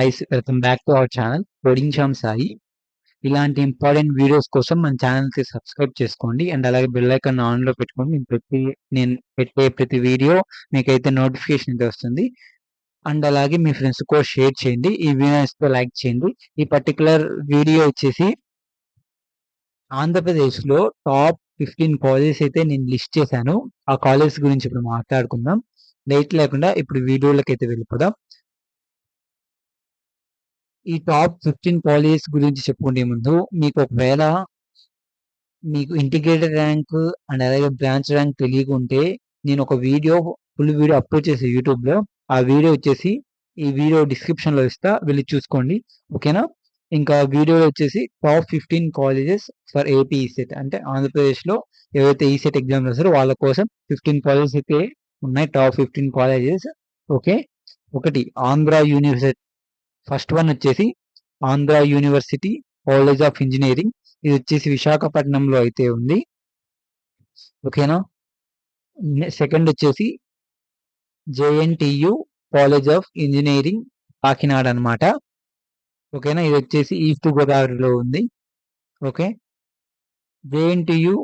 Guys welcome back to our channel coding Shyam Sai. ఇలాంటి important videos కోసం మన ఛానల్కి సబ్స్క్రైబ్ చేసుకోండి అండ్ అలాగే బెల్ ఐకాన్ ఆన్లో పెట్టుకోండి. నేను పెట్టే ప్రతి వీడియో మీకైతే నోటిఫికేషన్ అయితే వస్తుంది. అండ్ అలాగే మీ ఫ్రెండ్స్ కూడా షేర్ చేయండి. ఈ వీడియోస్తో లైక్ చేయండి. ఈ పర్టికులర్ వీడియో వచ్చేసి ఆంధ్రప్రదేశ్లో టాప్ 15 కాలేజెస్ అయితే నేను లిస్ట్ చేశాను. ఆ కాలేజ్ గురించి ఇప్పుడు మాట్లాడుకుందాం. లేట్ లేకుండా ఇప్పుడు వీడియోలోకి అయితే వెళ్ళిపోదాం. ఈ టాప్ 15 కాలేజెస్ గురించి చెప్పుకునే ముందు మీకు ఇంటిగ్రేటెడ్ ర్యాంక్ అండ్ అలాగే బ్రాంచ్ ర్యాంక్ తెలియకుంటే నేను ఒక ఫుల్ వీడియో అప్లోడ్ చేసే యూట్యూబ్లో. ఆ వీడియో వచ్చేసి ఈ వీడియో డిస్క్రిప్షన్లో ఇస్తా, వెళ్ళి చూసుకోండి. ఓకేనా? ఇంకా వీడియోలో వచ్చేసి top 15 colleges for AP ECET, అంటే ఆంధ్రప్రదేశ్లో ఏవైతే ఈసెట్ ఎగ్జామ్ రాస్తారో వాళ్ళ కోసం 15 కాలేజెస్ అయితే ఉన్నాయి. Top 15 colleges. ఓకే, ఒకటి ఆంధ్ర యూనివర్సిటీ. ఫస్ట్ వన్ వచ్చేసి Andhra university college of engineering. ఇది వచ్చేసి విశాఖపట్నంలో అయితే ఉంది. ఓకేనా? సెకండ్ వచ్చేసి JNTU college of engineering Kakinada అనమాట. ఓకేనా? ఇది వచ్చేసి ఈస్ట్ గోదావరిలో ఉంది. Okay, JNTU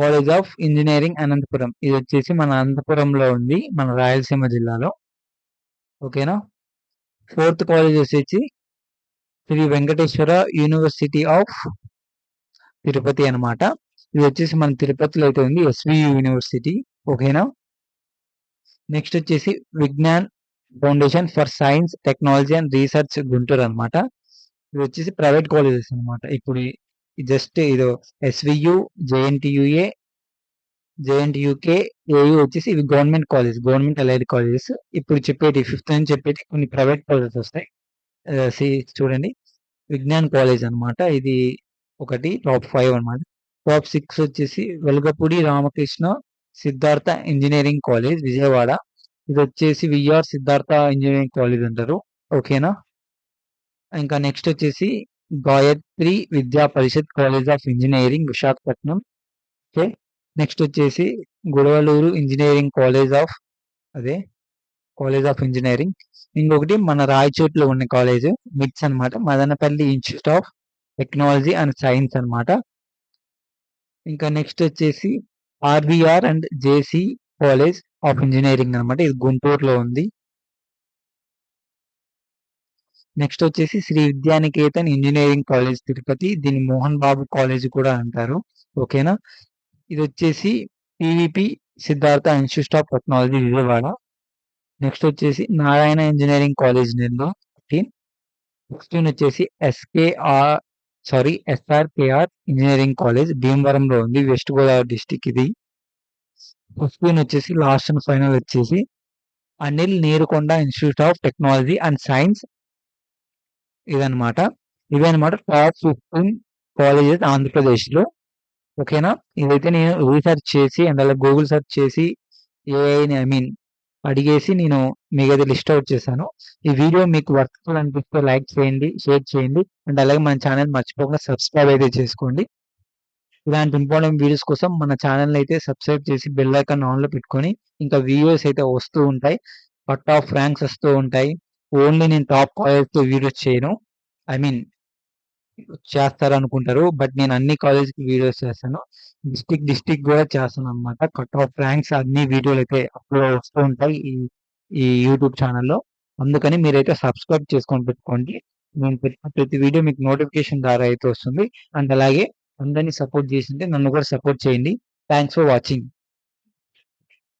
college of engineering Anantapuram. ఇది వచ్చేసి మన అనంతపురంలో ఉంది, మన రాయలసీమ జిల్లాలో. ఓకేనా? ఫోర్త్ కాలేజ్ వచ్చేసి శ్రీ వెంకటేశ్వర యూనివర్సిటీ ఆఫ్ తిరుపతి అనమాట. ఇది వచ్చేసి మన తిరుపతిలో అయితే ఉంది, ఎస్వియు యూనివర్సిటీ. ఓకేనా? నెక్స్ట్ వచ్చేసి Vignan foundation for science technology and research Guntur అనమాట. ఇది వచ్చేసి ప్రైవేట్ కాలేజెస్ అనమాట. ఇప్పుడు జస్ట్ ఇదో ఎస్వియు, జేఎన్టీయుఏ, జేఎన్టీయుకే, ఏయు వచ్చేసి ఇవి government college, government allied colleges. ఇప్పుడు చెప్పేటి ఫిఫ్త్ అని చెప్పేటి కొన్ని ప్రైవేట్ కాలేజెస్ వస్తాయి. చూడండి, విజ్ఞాన్ కాలేజ్ అనమాట. ఇది ఒకటి టాప్ 5 అనమాట. టాప్ 6 వచ్చేసి వెలగపూడి రామకృష్ణ సిద్ధార్థ ఇంజనీరింగ్ కాలేజ్ విజయవాడ. ఇది వచ్చేసి విఆర్ సిద్ధార్థ ఇంజనీరింగ్ కాలేజ్ అంటారు. ఓకేనా? ఇంకా నెక్స్ట్ వచ్చేసి Gayatri Vidya Parishad college of engineering Visakhapatnam. Okay, next వచ్చేసి Gudavaluru engineering college of engineering. ఇంకొకటి మన రాయచోట్లో ఉన్న కాలేజ్ మిట్స్ అనమాట, Madanapalle institute of technology and science అనమాట. ఇంకా నెక్స్ట్ వచ్చేసి ఆర్బిఆర్ and JC college of engineering అనమాట. ఇది గుంటూరులో ఉంది. నెక్స్ట్ వచ్చేసి శ్రీ విద్యానికేతన్ ఇంజనీరింగ్ కాలేజ్ తిరుపతి. దీన్ని మోహన్ బాబు కాలేజ్ కూడా అంటారు. ఓకేనా? ఇది వచ్చేసి PVP Siddhartha institute of technology Vijayawada. Next వచ్చేసి నారాయణ ఇంజనీరింగ్ కాలేజ్ నెల్లూరు. 16 వచ్చేసి ఎస్ఆర్కేఆర్ ఇంజనీరింగ్ కాలేజ్ భీమవరంలో ఉంది, వెస్ట్ గోదావరి డిస్టిక్ ఇది. 15 వచ్చేసి లాస్ట్ అండ్ ఫైనల్ వచ్చేసి Anil Neerukonda institute of technology and science. ఇదనమాట టాప్ 15 కాలేజెస్ ఆంధ్రప్రదేశ్లో. ఓకేనా? ఇదైతే నేను రీసెర్చ్ చేసి అండ్ అలా గూగుల్ సెర్చ్ చేసి ఏఐని అడిగేసి నేను మీకైతే లిస్ట్ అవుట్ చేశాను. ఈ వీడియో మీకు వర్త్ఫుల్ అనిపిస్తే లైక్ చేయండి, షేర్ చేయండి అండ్ అలాగే మన ఛానల్ మర్చిపోకుండా సబ్స్క్రైబ్ అయితే చేసుకోండి. ఇలాంటి ఇంపార్టెంట్ వీడియోస్ కోసం మన ఛానల్ అయితే సబ్స్క్రైబ్ చేసి బెల్ ఐకాన్ ఆన్లో పెట్టుకొని, ఇంకా వీడియోస్ అయితే వస్తూ ఉంటాయి, కట్ ఆఫ్ ర్యాంక్స్ వస్తూ ఉంటాయి. ఓన్లీ నేను టాప్ కాలేజ్తో వీడియోస్ చేయను. చేస్తారు అనుకుంటారు, బట్ నేను అన్ని కాలేజ్కి వీడియోస్ చేస్తాను. డిస్టిక్ కూడా చేస్తాను అనమాట. కట్ ఆఫ్ ర్యాంక్స్ అన్ని వీడియోలు అయితే అప్లోడ్ వస్తూ ఉంటాయి ఈ యూట్యూబ్ ఛానల్లో. అందుకని మీరైతే సబ్స్క్రైబ్ చేసుకొని పెట్టుకోండి. నేను పెట్టిన ప్రతి వీడియో మీకు నోటిఫికేషన్ ద్వారా అయితే వస్తుంది. అండ్ అలాగే అందరినీ సపోర్ట్ చేసింటే నన్ను కూడా సపోర్ట్ చేయండి. Thanks for watching.